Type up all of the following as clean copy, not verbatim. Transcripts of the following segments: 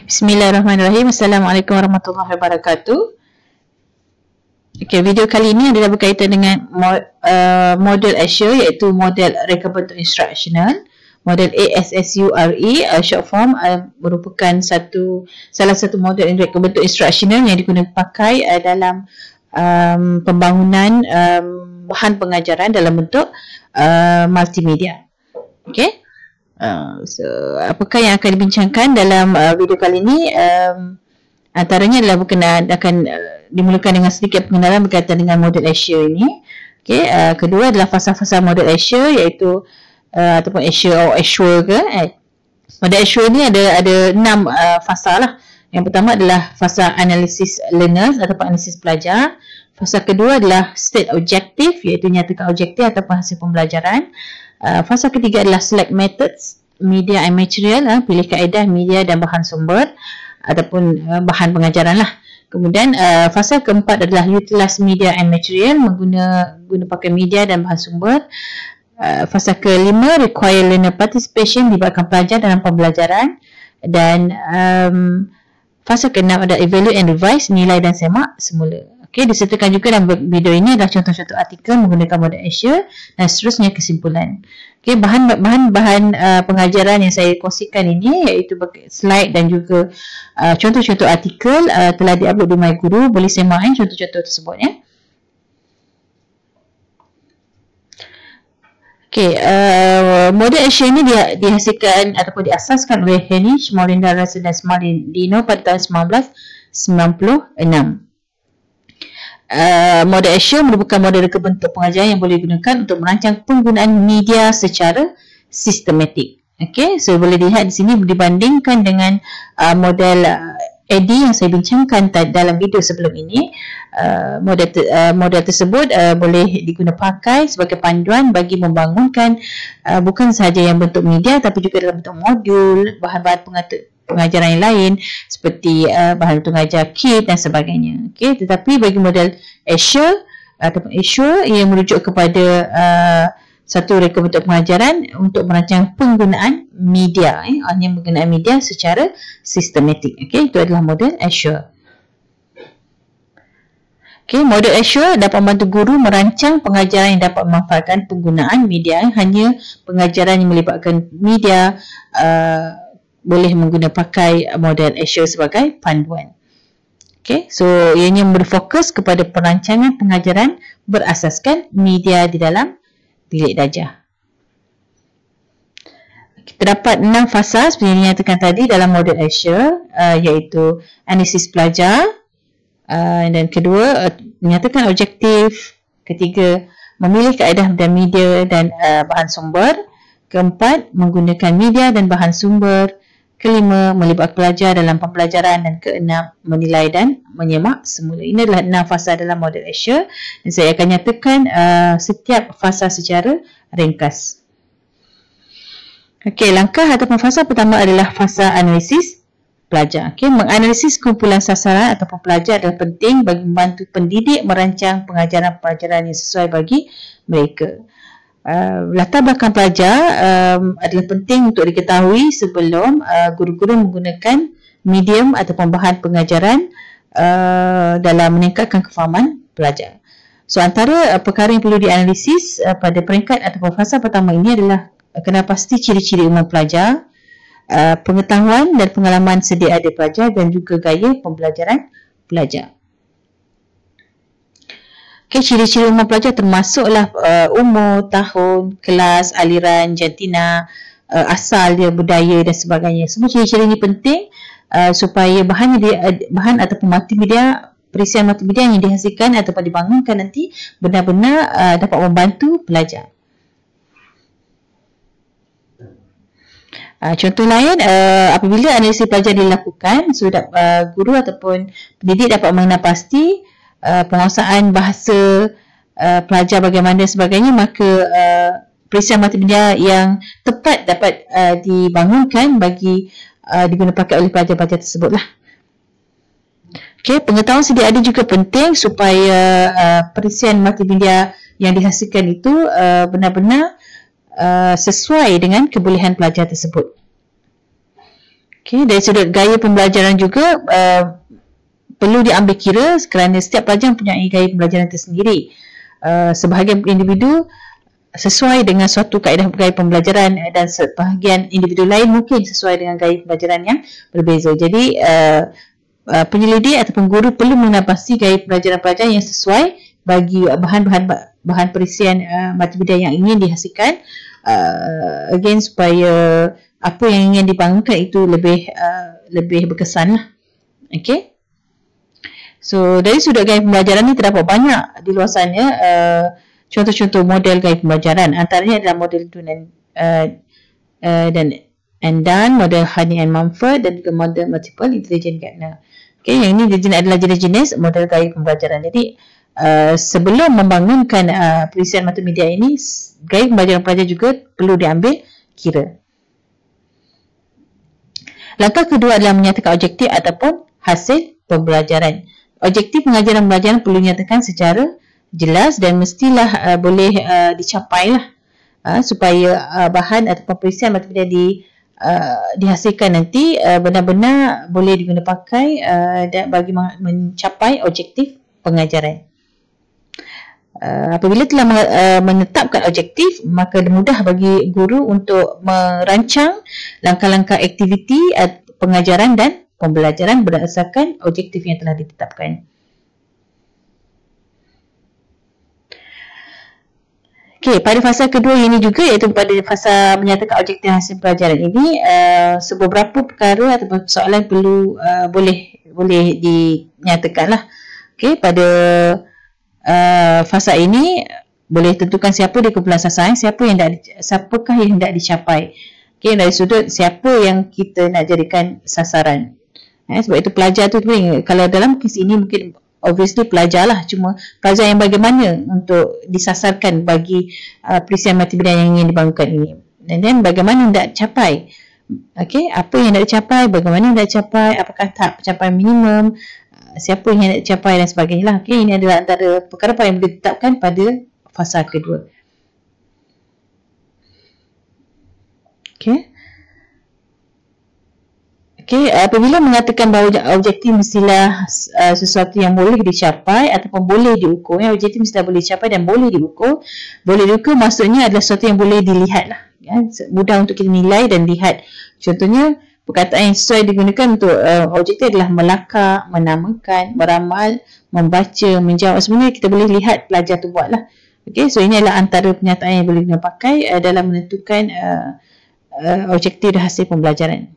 Bismillahirrahmanirrahim. Assalamualaikum warahmatullahi wabarakatuh. Okey, video kali ini adalah berkaitan dengan model Azure, iaitu model reka bentuk instructional. Model ASSURE, short form, merupakan salah satu model reka bentuk instructional yang digunakan pakai dalam pembangunan bahan pengajaran dalam bentuk multimedia. Okey. So, apakah yang akan dibincangkan dalam video kali ini? Antaranya adalah akan dimulakan dengan sedikit pengenalan berkaitan dengan model Azure ini. Okay, kedua adalah fasa-fasa model Azure, iaitu ataupun Azure ke. Model Azure ni ada 6 fasa lah. Yang pertama adalah fasa analysis learners ataupun analisis pelajar. Fasa kedua adalah state objective, iaitu nyatakan objektif ataupun hasil pembelajaran. Fasa ketiga adalah select methods, media and material, pilih kaedah, media dan bahan sumber ataupun bahan pengajaran lah. Kemudian fasa keempat adalah utilize media and material, guna pakai media dan bahan sumber. Fasa kelima require learner participation, libatkan pelajar dalam pembelajaran. Dan fasa keenam adalah evaluate and revise, nilai dan semak semula. Okey, disertakan juga dalam video ini adalah contoh-contoh artikel menggunakan model Azure dan seterusnya kesimpulan. Okey, bahan pengajaran yang saya kongsikan ini iaitu slide dan juga contoh-contoh artikel telah diupload di MyGuru. Boleh semak contoh-contoh tersebut ya. Okey, model Azure ini dihasilkan ataupun diasaskan oleh Henish, Molinda, Russell dan Smaldino pada tahun 1996. Model Azure merupakan model reka bentuk pengajaran yang boleh digunakan untuk merancang penggunaan media secara sistematik. Okey, so boleh lihat di sini dibandingkan dengan model AD yang saya bincangkan dalam video sebelum ini. Model tersebut boleh digunakan pakai sebagai panduan bagi membangunkan bukan sahaja yang bentuk media tapi juga dalam bentuk modul, bahan-bahan pengajaran yang lain seperti bahan untuk mengajar kit dan sebagainya. Okey, tetapi bagi model Azure ataupun Azure yang merujuk kepada satu reka bentuk pengajaran untuk merancang penggunaan media, hanya penggunaan media secara sistematik. Okey, itu adalah model Azure. Okey, model Azure dapat membantu guru merancang pengajaran yang dapat memanfaatkan penggunaan media. Hanya pengajaran yang melibatkan media boleh menggunakan pakai model Azure sebagai panduan. Okey, so ianya berfokus kepada perancangan pengajaran berasaskan media di dalam bilik darjah. Terdapat 6 fasa seperti yang dinyatakan tadi dalam model Azure, iaitu analisis pelajar, dan kedua menyatakan objektif, ketiga memilih kaedah dan media dan bahan sumber, keempat menggunakan media dan bahan sumber, kelima melibatkan pelajar dalam pembelajaran, dan keenam menilai dan menyemak semula. Ini adalah 6 fasa dalam model Azure dan saya akan nyatakan setiap fasa secara ringkas. Okey, langkah ataupun fasa pertama adalah fasa analisis pelajar. Okey, menganalisis kumpulan sasaran ataupun pelajar adalah penting bagi membantu pendidik merancang pengajaran-pengajaran yang sesuai bagi mereka. Latar belakang pelajar adalah penting untuk diketahui sebelum guru-guru menggunakan medium ataupun bahan pengajaran dalam meningkatkan kefahaman pelajar. So, antara perkara yang perlu dianalisis pada peringkat ataupun fasa pertama ini adalah kenal pasti ciri-ciri umum pelajar, pengetahuan dan pengalaman sedia ada pelajar, dan juga gaya pembelajaran pelajar. Okay, ciri-ciri umum pelajar termasuklah umur, tahun, kelas, aliran, jantina, asal dia, budaya dan sebagainya. Semua ciri-ciri ini penting supaya bahan ataupun multimedia, perisian multimedia yang dihasilkan ataupun dibangunkan nanti benar-benar dapat membantu pelajar. Contoh lain, apabila analisis pelajar dilakukan, sudah guru ataupun pendidik dapat mengenal pasti penguasaan bahasa pelajar bagaimana dan sebagainya, maka perisian multimedia yang tepat dapat dibangunkan bagi digunakan pakai oleh pelajar-pelajar tersebutlah. Okey, pengetahuan sedia ada juga penting supaya perisian multimedia yang dihasilkan itu benar-benar sesuai dengan kebolehan pelajar tersebut. Okey, dari sudut gaya pembelajaran juga perlu diambil kira kerana setiap pelajar mempunyai gaya pembelajaran tersendiri. Sebahagian individu sesuai dengan suatu kaedah gaya pembelajaran dan sebahagian individu lain mungkin sesuai dengan gaya pembelajaran yang berbeza. Jadi penyelidik ataupun guru perlu mengenal gaya pembelajaran pelajar yang sesuai bagi bahan perisian multimedia yang ingin dihasilkan, again supaya apa yang ingin dibangunkan itu lebih berkesan lah. Okay. So dari sudut gaya pembelajaran ni terdapat banyak di luar sana contoh-contoh model gaya pembelajaran. Antaranya adalah model Dunn dan Andan, model Honey and Mumford dan juga model Multiple Intelligence Gardner. Okay, yang ini adalah jenis-jenis model gaya pembelajaran. Jadi sebelum membangunkan perisian multimedia ini, gaya pembelajaran pelajar juga perlu diambil kira. Langkah kedua adalah menyatakan objektif ataupun hasil pembelajaran. Objektif pengajaran pembelajaran perlu dinyatakan secara jelas dan mestilah boleh dicapai lah, supaya bahan ataupun perisian multimedia dihasilkan nanti benar-benar boleh diguna pakai dan bagi mencapai objektif pengajaran. Apabila telah menetapkan objektif, maka mudah bagi guru untuk merancang langkah-langkah aktiviti pengajaran dan pembelajaran berdasarkan objektif yang telah ditetapkan. Okey, pada fasa kedua ini juga, iaitu pada fasa menyatakan objektif hasil pelajaran ini, beberapa perkara atau persoalan perlu boleh dinyatakan lah. Okey, pada fasa ini boleh tentukan siapa di kumpulan sasaran, siapakah yang hendak dicapai. Okey, dari sudut siapa yang kita nak jadikan sasaran. Sebab itu pelajar tu kalau dalam kes ini mungkin obviously pelajar lah, cuma pelajar yang bagaimana untuk disasarkan bagi perisian multimedia yang ingin dibangunkan ini. Dan then bagaimana hendak capai. Okey, apa yang hendak dicapai, bagaimana hendak dicapai, apakah tahap pencapaian minimum, siapa yang hendak dicapai dan sebagainya lah. Okey, ini adalah antara perkara yang boleh ditetapkan pada fasa kedua. Okey. Okey, apabila mengatakan bahawa objektif mestilah sesuatu yang boleh dicapai ataupun boleh diukur, objektif mestilah boleh dicapai dan boleh diukur. Boleh diukur maksudnya adalah sesuatu yang boleh dilihat lah, mudah untuk kita nilai dan lihat. Contohnya, perkataan yang sesuai digunakan untuk objektif adalah melakar, menamakan, beramal, membaca, menjawab. Sebenarnya kita boleh lihat pelajar tu buat lah. Okey, so ini adalah antara pernyataan yang boleh dipakai dalam menentukan objektif dan hasil pembelajaran.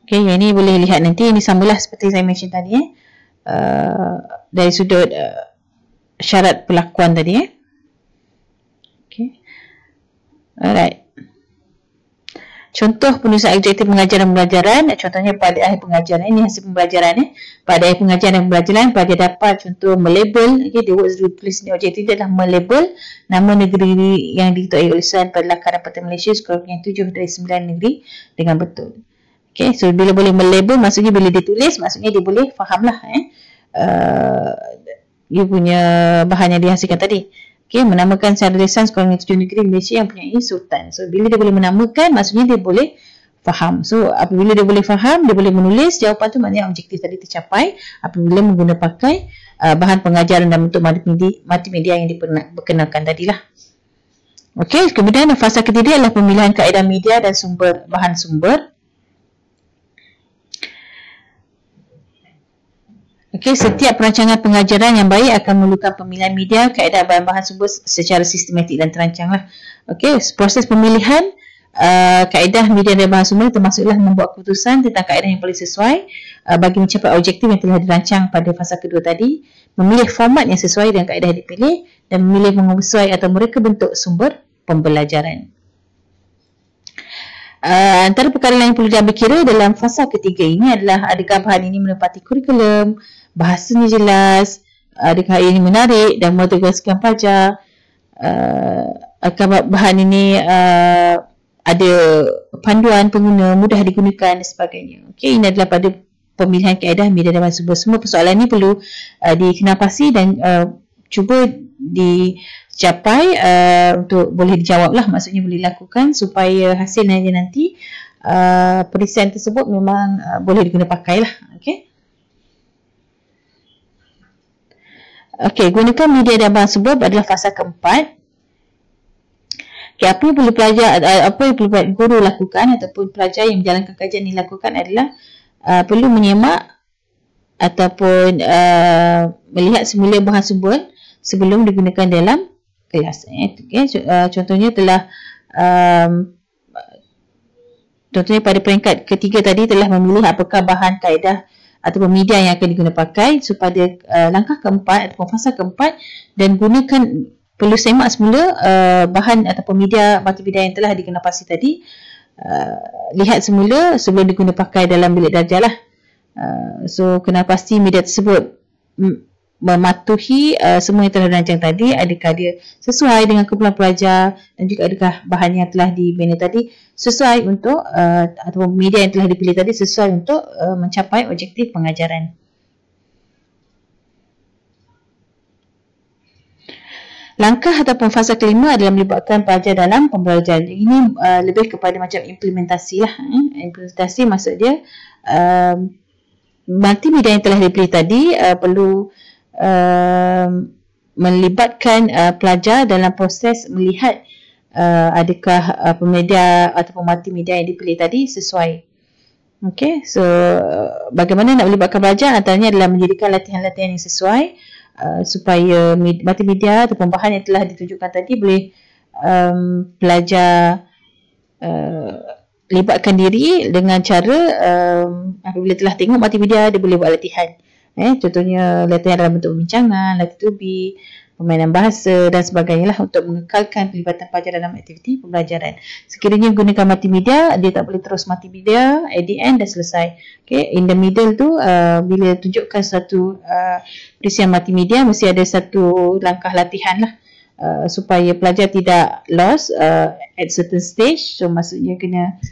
Okey, yang ini boleh lihat nanti. Ini samalah seperti saya mention tadi dari sudut syarat perlakuan tadi. Okey. Alright. Contoh penulisan objektif pengajaran pembelajaran, contohnya pada akhir pengajaran, ini hasil pembelajaran. Pada akhir pengajaran dan pembelajaran, pelajar dapat contoh melabel. Okay, the words ditulis ni objektif dia adalah melabel nama negeri yang diketuai oleh usahaan pada Lakaran Parti Malaysia skor yang 7 dari 9 negeri dengan betul. Okay, so bila boleh melabel maksudnya bila dia tulis, maksudnya dia boleh faham lah dia punya bahan yang dihasilkan tadi. Okay, menamakan secara lisan skor yang 7 negeri Malaysia yang punya sultan. So bila dia boleh menamakan, maksudnya dia boleh faham. So apabila dia boleh faham, dia boleh menulis, jawapan tu maknanya objektif tadi tercapai apabila menggunakan pakai bahan pengajaran dalam bentuk multimedia yang diperkenalkan tadilah. Okey, kemudian fasa ketiga adalah pemilihan kaedah media dan bahan sumber. Okey, setiap perancangan pengajaran yang baik akan memerlukan pemilihan media, kaedah bahan-bahan sumber secara sistematik dan terancanglah. Okey, proses pemilihan kaedah media dan bahan sumber termasuklah membuat keputusan tentang kaedah yang paling sesuai bagi mencapai objektif yang telah dirancang pada fasa kedua tadi, memilih format yang sesuai dengan kaedah yang dipilih dan memilih menyesuai atau mereka bentuk sumber pembelajaran. Antara perkara yang perlu diambil kira dalam fasa ketiga ini adalah adakah bahan ini menepati kurikulum, bahasanya jelas, adakah ini menarik dan memotivasikan pelajar, adakah bahan ini ada panduan pengguna, mudah digunakan dan sebagainya. Okey, ini adalah pada pemilihan kaedah media dan bahan sumber. Semua persoalan ini perlu dikenal pasti dan cuba capai untuk boleh dijawab lah, maksudnya boleh dilakukan supaya hasilnya nanti perisian tersebut memang boleh diguna pakai lah. Okey, gunakan media dan bahan sebab adalah fasa keempat. Apa yang perlu pelajar, apa yang perlu guru lakukan ataupun pelajar yang menjalankan kajian ini lakukan adalah perlu menyemak ataupun melihat semula bahan sumber sebelum digunakan dalam kelas. Contohnya contohnya pada peringkat ketiga tadi telah memilih apakah bahan, kaedah ataupun media yang akan digunakan pakai. So pada langkah keempat ataupun fasa keempat, dan gunakan, perlu semak semula bahan ataupun media multimedia yang telah dikenapasi tadi. Lihat semula sebelum diguna pakai dalam bilik darjah lah. So kena pasti media tersebut mematuhi semua yang telah dirancang tadi, adakah dia sesuai dengan kumpulan pelajar, dan juga adakah bahan yang telah dibina tadi sesuai untuk ataupun media yang telah dipilih tadi sesuai untuk mencapai objektif pengajaran. Langkah ataupun fasa kelima adalah melibatkan pelajar dalam pembelajaran. Ini lebih kepada macam implementasi lah. Implementasi maksud dia multimedia yang telah dipilih tadi perlu melibatkan pelajar dalam proses melihat adakah media ataupun multimedia yang dipilih tadi sesuai. Okey, so bagaimana nak melibatkan pelajar? Antaranya adalah menjadikan latihan-latihan yang sesuai supaya multimedia ataupun bahan yang telah ditunjukkan tadi boleh pelajar libatkan diri dengan cara apabila telah tengok multimedia dia boleh buat latihan. Contohnya latihan dalam bentuk perbincangan, latih tubi, permainan bahasa dan sebagainya lah untuk mengekalkan pelibatan pelajar dalam aktiviti pembelajaran. Sekiranya gunakan multimedia, dia tak boleh terus multimedia at the end dah selesai. Okay, in the middle tu bila tunjukkan satu perisian multimedia mesti ada satu langkah latihan lah supaya pelajar tidak lost at certain stage. So maksudnya kena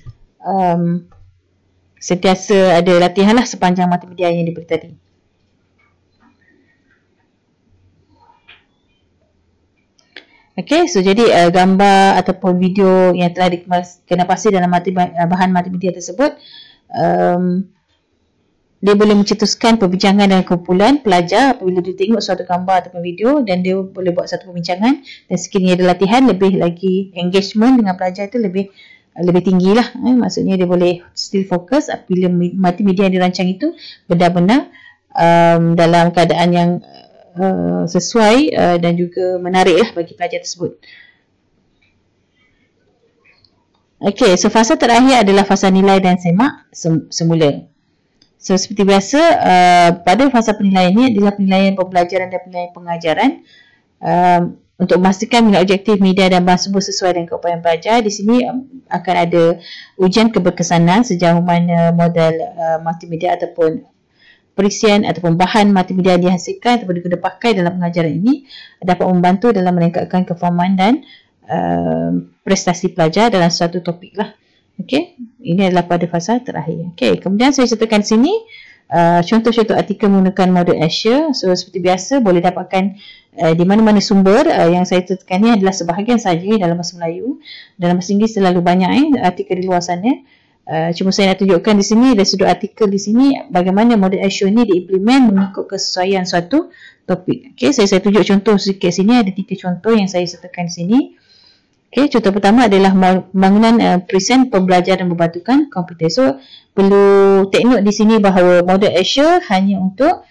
sentiasa ada latihan lah sepanjang multimedia yang diberi tadi. Okey, so jadi gambar ataupun video yang telah dikenapasi dalam bahan multimedia tersebut, dia boleh mencetuskan perbincangan dan kumpulan pelajar apabila dia tengok suatu gambar ataupun video, dan dia boleh buat satu perbincangan, dan sekiranya ada latihan, lebih lagi engagement dengan pelajar itu lebih tinggi lah. Maksudnya dia boleh still fokus apabila multimedia yang dirancang itu benar-benar dalam keadaan yang sesuai dan juga menarik lah bagi pelajar tersebut. Okey, so fasa terakhir adalah fasa nilai dan semak semula. So seperti biasa pada fasa penilaian ini adalah penilaian pembelajaran dan penilaian pengajaran untuk memastikan minat objektif media dan bahan sumber sesuai dengan keupayaan pelajar. Di sini akan ada ujian keberkesanan sejauh mana model multimedia ataupun perisian ataupun bahan multimedia dihasilkan ataupun digunakan pakai dalam pengajaran ini dapat membantu dalam meningkatkan kefahaman dan prestasi pelajar dalam suatu topik lah. Okey, ini adalah pada fasa terakhir. Okey, kemudian saya sertakan sini contoh-contoh artikel menggunakan model Azure. So seperti biasa boleh dapatkan di mana-mana sumber. Yang saya sertakan ni adalah sebahagian saja dalam bahasa Melayu. Dalam bahasa Inggeris terlalu banyak artikel di luar sana. Cuma saya nak tunjukkan di sini ada sudut artikel di sini bagaimana model Azure ni diimplement mengikut kesesuaian suatu topik. Okey, saya tunjuk contoh sikit sini. Ada 3 contoh yang saya sertakan di sini. Okey, contoh pertama adalah pembangunan perisian pembelajaran berbantukan komputer. So perlu take note di sini bahawa model Azure hanya untuk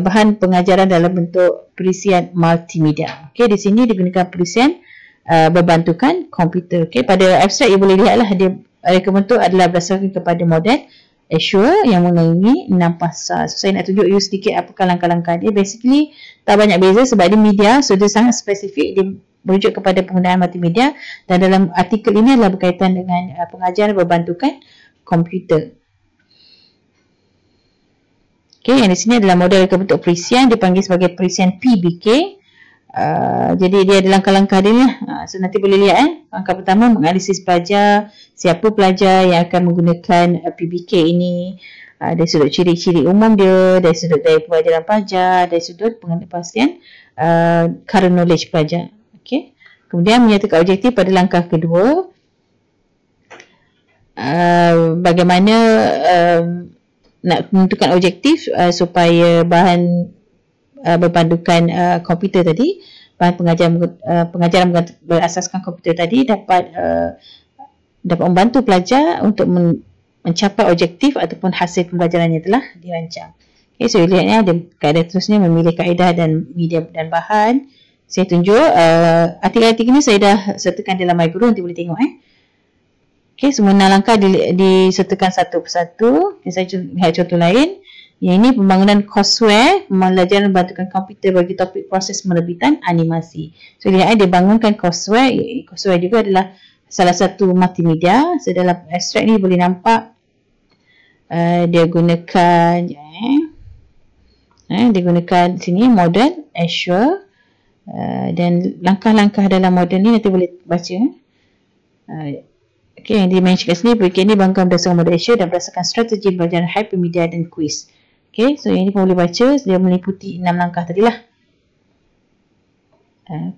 bahan pengajaran dalam bentuk perisian multimedia. Okey, di sini digunakan perisian berbantukan komputer. Okey, pada abstrak you boleh lihatlah dia reka bentuk adalah berdasarkan kepada model Azure yang mengelilingi 6 fasa. So, saya nak tunjuk you sedikit apakah langkah-langkah dia. Basically tak banyak beza sebab dia media, so dia sangat spesifik, dia merujuk kepada penggunaan multimedia, dan dalam artikel ini adalah berkaitan dengan pengajaran berbantukan komputer. Okey, yang di sini adalah model reka bentuk perisian, dipanggil sebagai perisian PBK. Jadi dia ada langkah-langkah dia ni. So nanti boleh lihat langkah pertama menganalisis pelajar, siapa pelajar yang akan menggunakan PBK ini, dari sudut ciri-ciri umum dia, dari sudut daya pelajaran pelajar, dari sudut pengenapastian current knowledge pelajar. Okey. Kemudian menyatakan objektif pada langkah kedua. Bagaimana nak menentukan objektif supaya bahan berpandukan komputer tadi, bahan pengajaran berasaskan komputer tadi dapat membantu pelajar untuk mencapai objektif ataupun hasil pembelajarannya telah dirancang. Okay, so lihatnya ada kaedah terusnya memilih kaedah dan media dan bahan. Saya tunjuk artikel-artikel ni saya dah sertakan dalam My Guru, nanti boleh tengok Okey, semua 6 langkah disertakan satu persatu. Okay, saya lihat contoh lain. Yang ini pembangunan courseware, pembelajaran membantukan komputer bagi topik proses penerbitan animasi. So lihat dia bangunkan courseware. Courseware juga adalah salah satu multimedia. So dalam abstrak ni boleh nampak dia gunakan dia gunakan sini model Azure. Dan langkah-langkah dalam model ni nanti boleh baca. Okey, yang dimention kat sini, proyek ini bangunkan berdasarkan model Azure dan berdasarkan strategi pembelajaran hypermedia dan quiz. Okey, so yang ni pun boleh baca, dia meliputi 6 langkah tadilah.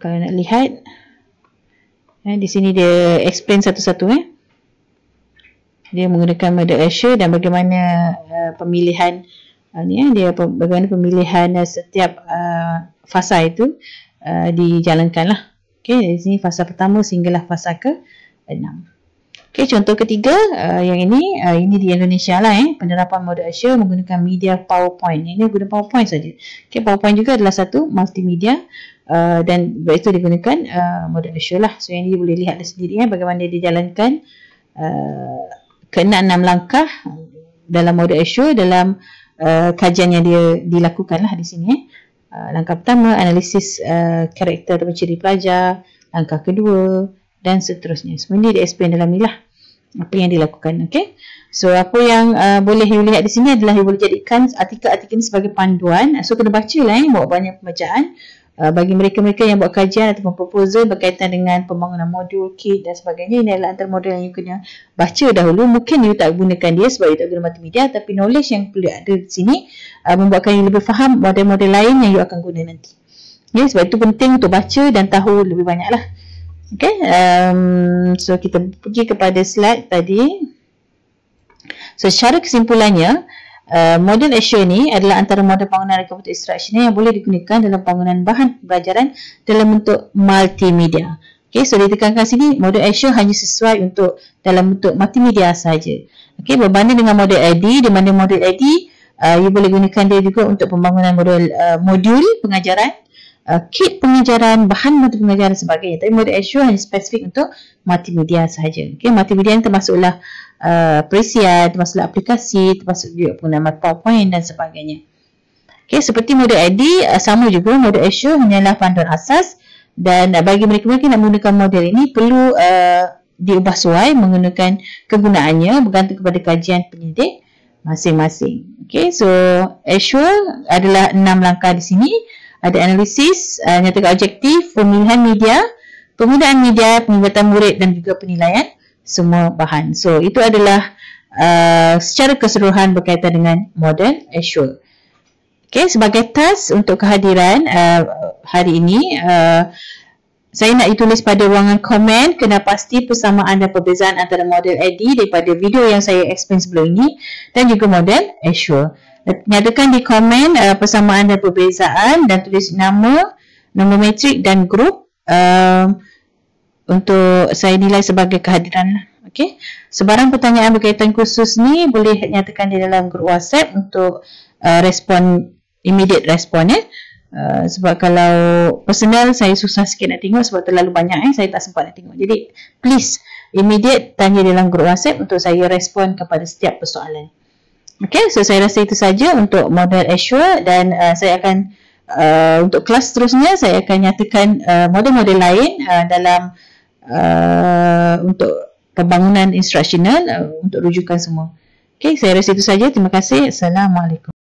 Kalau nak lihat, di sini dia explain satu-satu Dia menggunakan model Azure dan bagaimana pemilihan bagaimana pemilihan setiap fasa itu dijalankan lah. Okey, di sini fasa pertama sehinggalah fasa ke-6. Okey, contoh ketiga, yang ini di Indonesia lah penerapan model Azure menggunakan media PowerPoint. Ini guna PowerPoint saja. Okey, PowerPoint juga adalah satu multimedia dan itu digunakan model Azure lah. So yang ini boleh lihat sendiri bagaimana dia dijalankan ke-6 langkah dalam model Azure dalam kajian yang dia dilakukan lah di sini. Langkah pertama, analisis karakter dan ciri pelajar. Langkah kedua dan seterusnya. Semua ini dia explain dalam ni lah apa yang dilakukan. Okay. So apa yang boleh you lihat di sini adalah you boleh jadikan artikel-artikel ini sebagai panduan. So kena baca lah buat banyak pembacaan bagi mereka-mereka yang buat kajian ataupun proposal berkaitan dengan pembangunan modul, kit dan sebagainya. Ini adalah antara modul yang you kena baca dahulu. Mungkin you tak gunakan dia sebab you tak guna multimedia, tapi knowledge yang perlu ada di sini membuatkan you lebih faham model-model lain yang you akan guna nanti. Ya, sebab itu penting untuk baca dan tahu lebih banyak lah. Okay, so kita pergi kepada slide tadi. So secara kesimpulannya, model Azure ni adalah antara model bangunan komputer instructional yang boleh digunakan dalam bangunan bahan pembelajaran dalam bentuk multimedia. Okay, so ditekankan sini model Azure hanya sesuai untuk dalam bentuk multimedia sahaja. Okay, berbanding dengan model AD, di mana model AD you boleh gunakan dia juga untuk pembangunan modul pengajaran, kit pengajaran, bahan modul pengajaran dan sebagainya. Tapi model Azure hanya spesifik untuk multimedia sahaja. Okay, multimedia ni termasuklah perisian, termasuklah aplikasi, termasuk juga penggunaan PowerPoint dan sebagainya. Okay, seperti model AD, sama juga model Azure hanyalah panduan asas dan bagi mereka-mereka yang nak menggunakan model ini perlu diubah suai menggunakan kegunaannya bergantung kepada kajian pendidik masing-masing. Okay, so Azure adalah 6 langkah di sini. Ada analisis, nyatakan objektif, pemilihan media, penggunaan media, penglibatan murid dan juga penilaian semua bahan. So itu adalah secara keseluruhan berkaitan dengan model Azure. Okay, sebagai task untuk kehadiran hari ini, saya nak ditulis pada ruangan komen kena pasti persamaan dan perbezaan antara model AD daripada video yang saya explain sebelum ini dan juga model Azure. Nyatakan di komen persamaan dan perbezaan dan tulis nama, nombor metrik dan grup untuk saya nilai sebagai kehadiran. Okay. Sebarang pertanyaan berkaitan kursus ni boleh nyatakan di dalam grup WhatsApp untuk immediate respon sebab kalau personal saya susah sikit nak tengok sebab terlalu banyak saya tak sempat nak tengok. Jadi please immediate tanya dalam grup WhatsApp untuk saya respon kepada setiap persoalan. Okay, so saya rasa itu saja untuk model Azure dan saya akan untuk kelas seterusnya saya akan nyatakan model-model lain dalam untuk pembangunan instructional untuk rujukan semua. Okay, saya rasa itu saja. Terima kasih. Assalamualaikum.